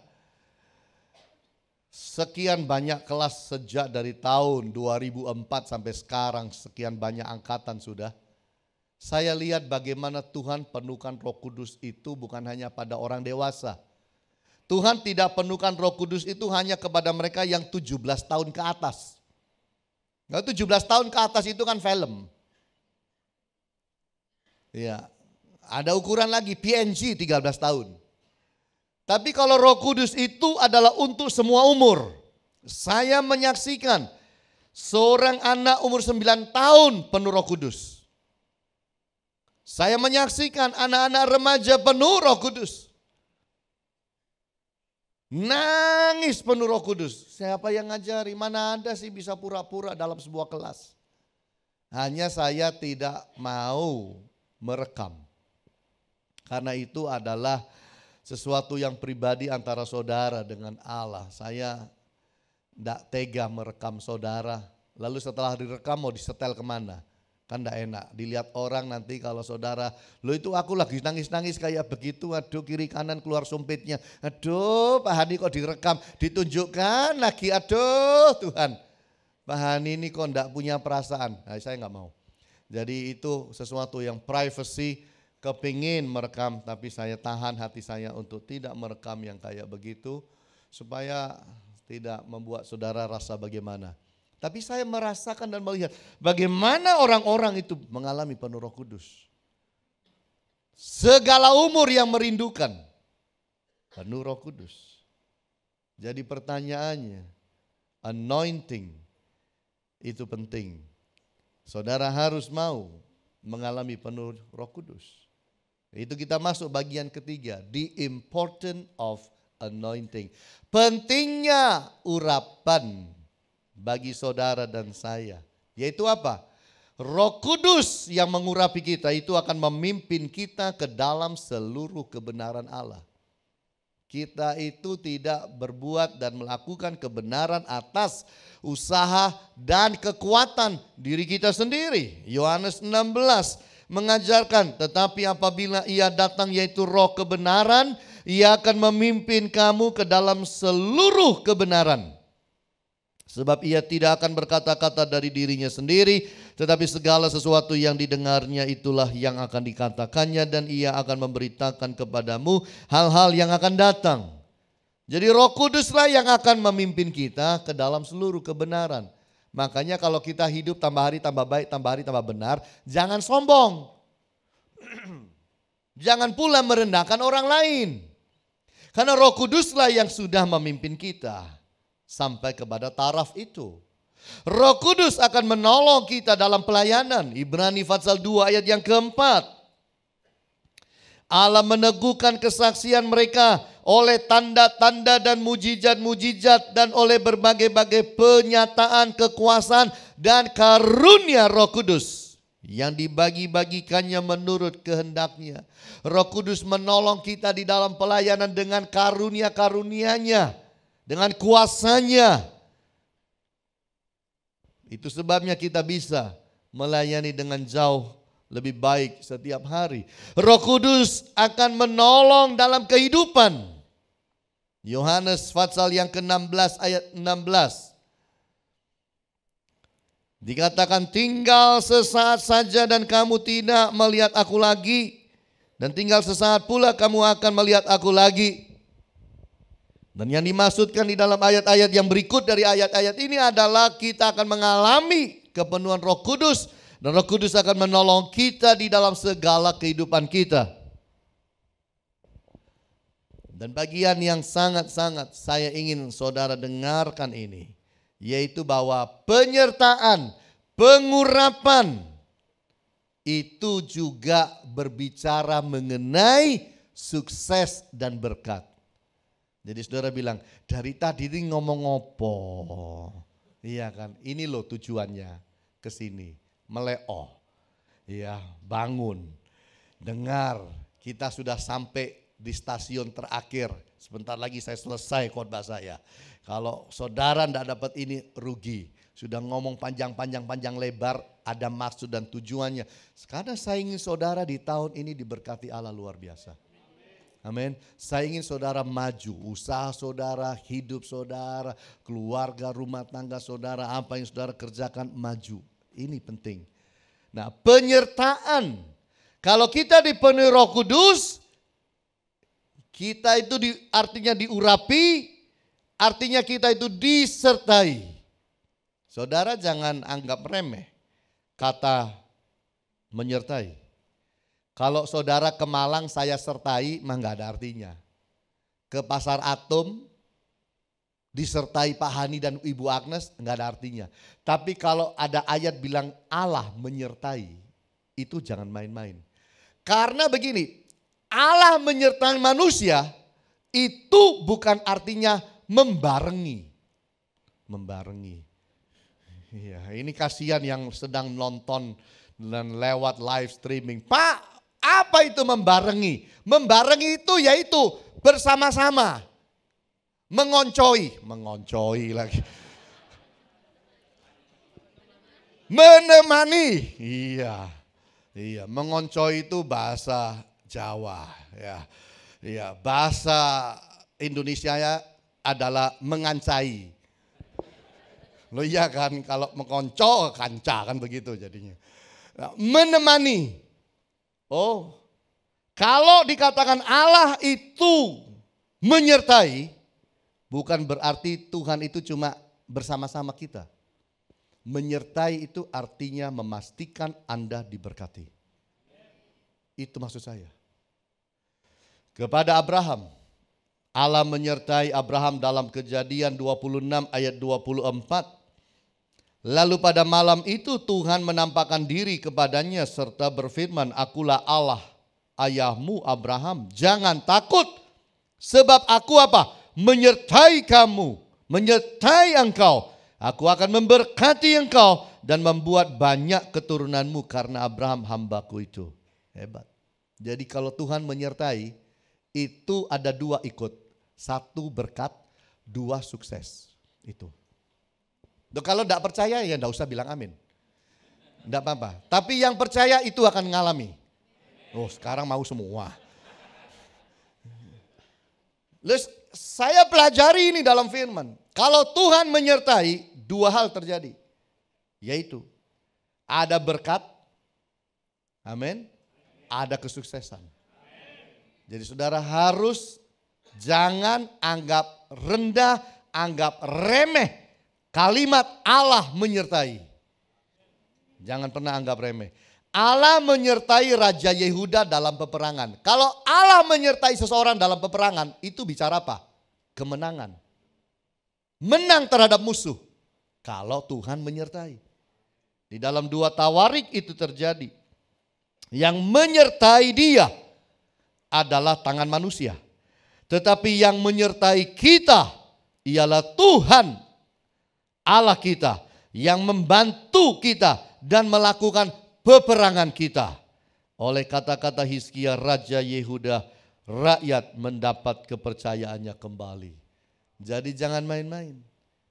Speaker 1: Sekian banyak kelas sejak dari tahun 2004 sampai sekarang, sekian banyak angkatan sudah. Saya lihat bagaimana Tuhan penuhkan Roh Kudus itu bukan hanya pada orang dewasa. Tuhan tidak penuhkan Roh Kudus itu hanya kepada mereka yang 17 tahun ke atas. Nah, 17 tahun ke atas itu kan film. Ya, ada ukuran lagi PNG 13 tahun. Tapi kalau Roh Kudus itu adalah untuk semua umur. Saya menyaksikan seorang anak umur 9 tahun penuh Roh Kudus. Saya menyaksikan anak-anak remaja penuh Roh Kudus. Nangis penuh Roh Kudus. Siapa yang ngajari? Mana ada sih bisa pura-pura dalam sebuah kelas. Hanya saya tidak mau merekam. Karena itu adalah sesuatu yang pribadi antara saudara dengan Allah. Saya tidak tega merekam saudara. Lalu setelah direkam mau disetel kemana? Kan tidak enak. Dilihat orang nanti kalau saudara, lo itu aku lagi nangis-nangis kayak begitu. Aduh, kiri kanan keluar sumpitnya. Aduh, Pak Hani kok direkam. Ditunjukkan lagi. Aduh Tuhan. Pak Hani ini kok tidak punya perasaan. Nah, saya nggak mau. Jadi itu sesuatu yang privacy. Kepingin merekam, tapi saya tahan hati saya untuk tidak merekam yang kayak begitu, supaya tidak membuat saudara rasa bagaimana. Tapi saya merasakan dan melihat bagaimana orang-orang itu mengalami penuh Roh Kudus. Segala umur yang merindukan penuh Roh Kudus. Jadi pertanyaannya, anointing itu penting. Saudara harus mau mengalami penuh Roh Kudus. Itu kita masuk bagian ketiga, the importance of anointing. Pentingnya urapan bagi saudara dan saya. Yaitu apa? Roh Kudus yang mengurapi kita itu akan memimpin kita ke dalam seluruh kebenaran Allah. Kita itu tidak berbuat dan melakukan kebenaran atas usaha dan kekuatan diri kita sendiri. Yohanes 16 mengajarkan, tetapi apabila ia datang yaitu Roh kebenaran, ia akan memimpin kamu ke dalam seluruh kebenaran. Sebab ia tidak akan berkata-kata dari dirinya sendiri, tetapi segala sesuatu yang didengarnya itulah yang akan dikatakannya, dan ia akan memberitakan kepadamu hal-hal yang akan datang. Jadi Roh Kuduslah yang akan memimpin kita ke dalam seluruh kebenaran. Makanya kalau kita hidup tambah hari tambah baik, tambah hari tambah benar, jangan sombong. Jangan pula merendahkan orang lain. Karena Roh Kuduslah yang sudah memimpin kita sampai kepada taraf itu. Roh Kudus akan menolong kita dalam pelayanan. Ibrani pasal 2 ayat yang keempat. Allah meneguhkan kesaksian mereka oleh tanda-tanda dan mujizat-mujizat dan oleh berbagai-bagai penyataan kekuasaan dan karunia Roh Kudus yang dibagi-bagikannya menurut kehendaknya. Roh Kudus menolong kita di dalam pelayanan dengan karunia-karunianya, dengan kuasanya. Itu sebabnya kita bisa melayani dengan jauh lebih baik setiap hari. Roh Kudus akan menolong dalam kehidupan. Yohanes pasal yang ke-16 ayat 16. Dikatakan tinggal sesaat saja dan kamu tidak melihat aku lagi. Dan tinggal sesaat pula kamu akan melihat aku lagi. Dan yang dimaksudkan di dalam ayat-ayat yang berikut dari ayat-ayat ini adalah kita akan mengalami kepenuhan Roh Kudus. Dan Roh Kudus akan menolong kita di dalam segala kehidupan kita. Dan bagian yang sangat-sangat saya ingin saudara dengarkan ini, yaitu bahwa penyertaan, pengurapan itu juga berbicara mengenai sukses dan berkat. Jadi saudara bilang, dari tadi ini ngomong opo. Iya kan, ini loh tujuannya ke sini. Meleo, ya, bangun, dengar, kita sudah sampai di stasiun terakhir. Sebentar lagi saya selesai khotbah saya. Kalau saudara tidak dapat ini rugi. Sudah ngomong panjang lebar, ada maksud dan tujuannya. Sekarang saya ingin saudara di tahun ini diberkati Allah luar biasa. Amin. Saya ingin saudara maju, usaha saudara, hidup saudara, keluarga, rumah tangga saudara, apa yang saudara kerjakan maju. Ini penting. Nah, penyertaan. Kalau kita dipenuhi Roh Kudus, kita itu artinya diurapi, artinya kita itu disertai. Saudara jangan anggap remeh kata menyertai. Kalau saudara ke Malang saya sertai, mah nggak ada artinya. Ke Pasar Atom disertai Pak Hani dan Ibu Agnes, nggak ada artinya. Tapi kalau ada ayat bilang Allah menyertai, itu jangan main-main. Karena begini, Allah menyertai manusia itu bukan artinya membarengi. Membarengi. Iya, ini kasihan yang sedang nonton dan lewat live streaming. Pak, apa itu membarengi? Membarengi itu yaitu bersama-sama. Mengoncoi lagi. Menemani. Iya, mengoncoi itu bahasa Jawa, ya. Iya, bahasa Indonesia adalah mengancai. Loh iya kan, kalau mengonco kanca kan begitu jadinya. Nah, menemani. Oh, kalau dikatakan Allah itu menyertai, bukan berarti Tuhan itu cuma bersama-sama kita. Menyertai itu artinya memastikan Anda diberkati. Itu maksud saya. Kepada Abraham, Allah menyertai Abraham dalam Kejadian 26 ayat 24. Lalu pada malam itu Tuhan menampakkan diri kepadanya serta berfirman, akulah Allah ayahmu Abraham, jangan takut sebab aku apa? Menyertai kamu, menyertai engkau. Aku akan memberkati engkau dan membuat banyak keturunanmu karena Abraham hambaku itu. Hebat. Jadi kalau Tuhan menyertai, itu ada dua ikut. Satu berkat, dua sukses. Itu. Kalau tidak percaya ya tidak usah bilang amin. Tidak apa-apa. Tapi yang percaya itu akan mengalami. Oh sekarang mau semua. Saya pelajari ini dalam firman. Kalau Tuhan menyertai, dua hal terjadi. Yaitu ada berkat. Amin. Ada kesuksesan. Jadi saudara harus jangan anggap rendah, anggap remeh kalimat Allah menyertai. Jangan pernah anggap remeh. Allah menyertai Raja Yehuda dalam peperangan. Kalau Allah menyertai seseorang dalam peperangan, itu bicara apa? Kemenangan. Menang terhadap musuh. Kalau Tuhan menyertai. Di dalam 2 Tawarik itu terjadi. Yang menyertai dia adalah tangan manusia. Tetapi yang menyertai kita ialah Tuhan Allah kita yang membantu kita dan melakukan peperangan kita. Oleh kata-kata Hizkia Raja Yehuda, rakyat mendapat kepercayaannya kembali. Jadi jangan main-main.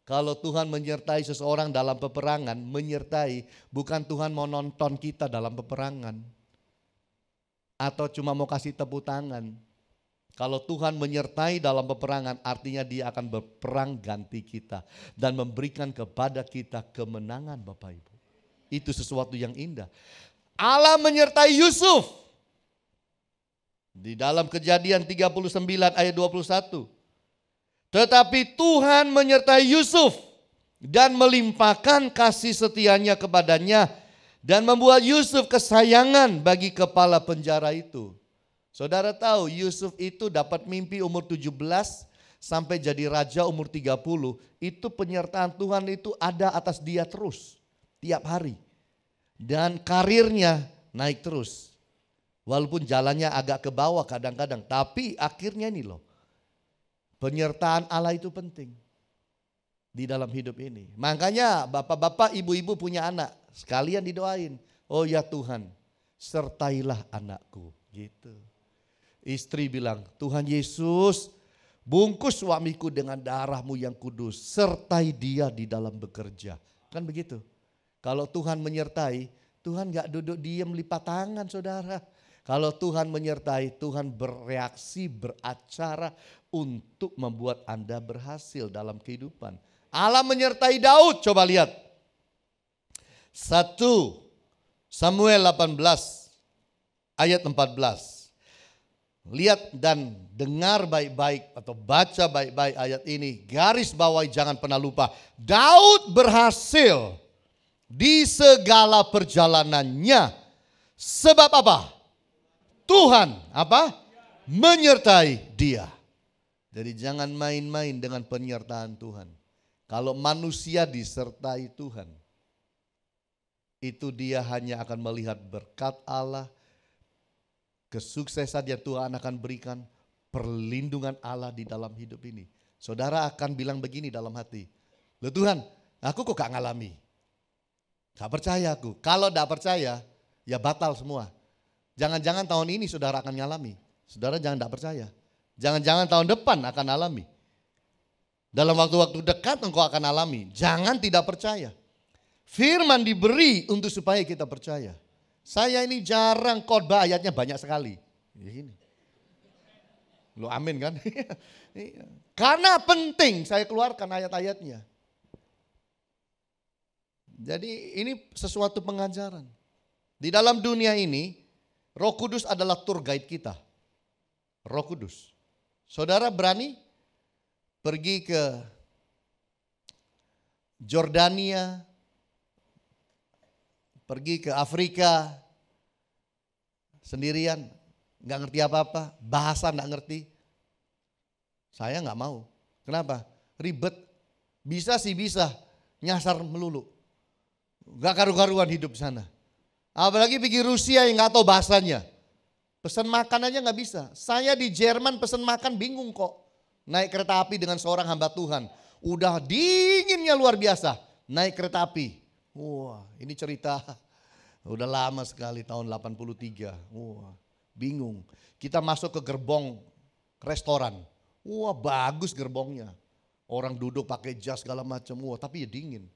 Speaker 1: Kalau Tuhan menyertai seseorang dalam peperangan, menyertai bukan Tuhan mau nonton kita dalam peperangan. Atau cuma mau kasih tepuk tangan. Kalau Tuhan menyertai dalam peperangan, artinya Dia akan berperang ganti kita. Dan memberikan kepada kita kemenangan Bapak Ibu. Itu sesuatu yang indah. Allah menyertai Yusuf. Di dalam Kejadian 39 ayat 21. Tetapi Tuhan menyertai Yusuf dan melimpahkan kasih setianya kepadanya dan membuat Yusuf kesayangan bagi kepala penjara itu. Saudara tahu Yusuf itu dapat mimpi umur 17 sampai jadi raja umur 30. Itu penyertaan Tuhan itu ada atas dia terus tiap hari. Dan karirnya naik terus. Walaupun jalannya agak ke bawah kadang-kadang, tapi akhirnya ini loh. Penyertaan Allah itu penting di dalam hidup ini. Makanya bapak-bapak, ibu-ibu punya anak, sekalian didoain. Oh ya Tuhan, sertailah anakku, gitu. Istri bilang, Tuhan Yesus, bungkus suamiku dengan darah-Mu yang kudus, sertai dia di dalam bekerja. Kan begitu. Kalau Tuhan menyertai, Tuhan gak duduk diam lipat tangan saudara. Kalau Tuhan menyertai, Tuhan bereaksi, beracara untuk membuat Anda berhasil dalam kehidupan. Allah menyertai Daud, coba lihat. 1 Samuel 18 ayat 14. Lihat dan dengar baik-baik atau baca baik-baik ayat ini. Garis bawahi jangan pernah lupa. Daud berhasil di segala perjalanannya. Sebab apa? Tuhan apa? Menyertai dia. Jadi jangan main-main dengan penyertaan Tuhan. Kalau manusia disertai Tuhan, itu dia hanya akan melihat berkat Allah, kesuksesan yang Tuhan akan berikan, perlindungan Allah di dalam hidup ini. Saudara akan bilang begini dalam hati, loh Tuhan, aku kok gak ngalami? Gak percaya aku. Kalau gak percaya, ya batal semua. Jangan-jangan tahun ini saudara akan ngalami. Saudara jangan gak percaya. Jangan-jangan tahun depan akan alami. Dalam waktu-waktu dekat engkau akan alami. Jangan tidak percaya. Firman diberi untuk supaya kita percaya. Saya ini jarang khotbah ayatnya banyak sekali. Ini. Lo amin kan? Karena penting saya keluarkan ayat-ayatnya. Jadi ini sesuatu pengajaran. Di dalam dunia ini Roh Kudus adalah tour guide kita. Roh Kudus. Saudara berani pergi ke Jordania, pergi ke Afrika sendirian, nggak ngerti apa-apa, bahasa nggak ngerti. Saya nggak mau. Kenapa? Ribet. Bisa sih bisa, nyasar melulu. Nggak karu-karuan hidup sana. Apalagi pergi Rusia yang nggak tahu bahasanya. Pesan makan aja nggak bisa. Saya di Jerman pesan makan bingung kok. Naik kereta api dengan seorang hamba Tuhan. Udah dinginnya luar biasa. Naik kereta api. Wah ini cerita udah lama sekali tahun 83. Wah bingung. Kita masuk ke gerbong restoran. Wah bagus gerbongnya. Orang duduk pakai jas segala macam. Wah tapi ya dingin.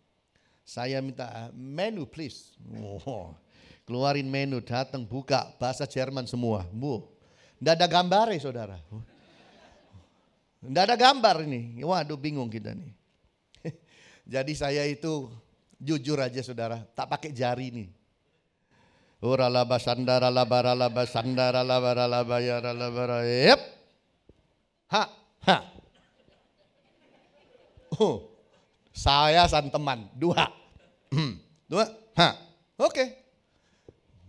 Speaker 1: Saya minta menu please. Wah. Keluarin menu, datang buka, bahasa Jerman semua. Nggak ada gambar ya saudara. Nggak ada gambar ini. Waduh bingung kita nih. Jadi saya itu jujur aja saudara, tak pakai jari nih. Uralaba sandara labara laba sandara labara laba yara labara. Yep. Ha. Saya santeman, 2. 2. Oke.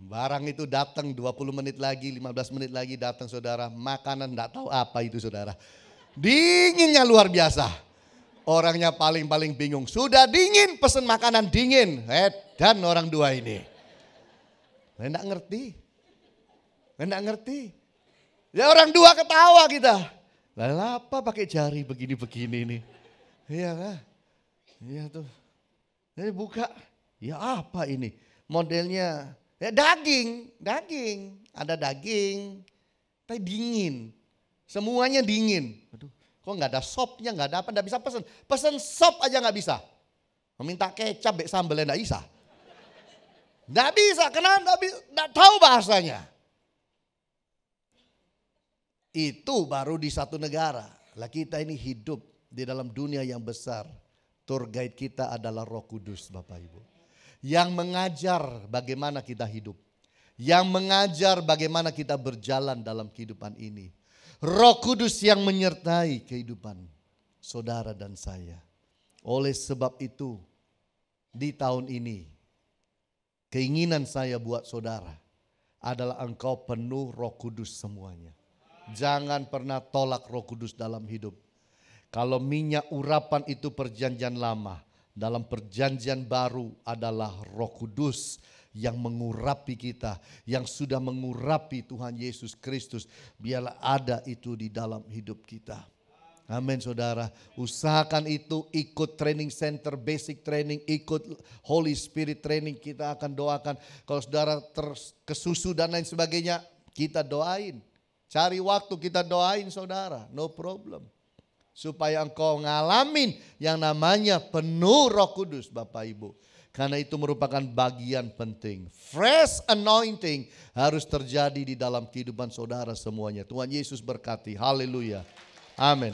Speaker 1: Barang itu datang 20 menit lagi, 15 menit lagi datang saudara. Makanan enggak tahu apa itu saudara. Dinginnya luar biasa. Orangnya paling bingung. Sudah dingin pesen makanan dingin. Dan orang 2 ini. Enggak ngerti. Ya orang 2 ketawa kita. Lalu apa pakai jari begini-begini nih. Iya kan. Iya tuh. Jadi buka. Ya apa ini? Modelnya. Ya daging, ada daging, tapi dingin, semuanya dingin. Aduh, Kok nggak ada sopnya, nggak ada apa, nggak bisa pesen. Pesen sop aja nggak bisa. Meminta kecap, sambelnya nggak bisa. Nggak bisa, karena nggak tahu bahasanya. Itu baru di satu negara. Lah kita ini hidup di dalam dunia yang besar. Tour guide kita adalah Roh Kudus, Bapak Ibu. Yang mengajar bagaimana kita hidup. Yang mengajar bagaimana kita berjalan dalam kehidupan ini. Roh Kudus yang menyertai kehidupan saudara dan saya. Oleh sebab itu, di tahun ini, keinginan saya buat saudara adalah engkau penuh Roh Kudus semuanya. Jangan pernah tolak Roh Kudus dalam hidup. Kalau minyak urapan itu perjanjian lama, dalam perjanjian baru adalah Roh Kudus yang mengurapi kita, yang sudah mengurapi Tuhan Yesus Kristus. Biarlah ada itu di dalam hidup kita. Amin saudara. Usahakan itu, ikut training center, basic training, ikut Holy Spirit training. Kita akan doakan. Kalau saudara kesusu dan lain sebagainya, kita doain. Cari waktu kita doain saudara, no problem. Supaya engkau ngalamin yang namanya penuh Roh Kudus Bapak Ibu. Karena itu merupakan bagian penting. Fresh anointing harus terjadi di dalam kehidupan saudara semuanya. Tuhan Yesus berkati. Haleluya. Amin.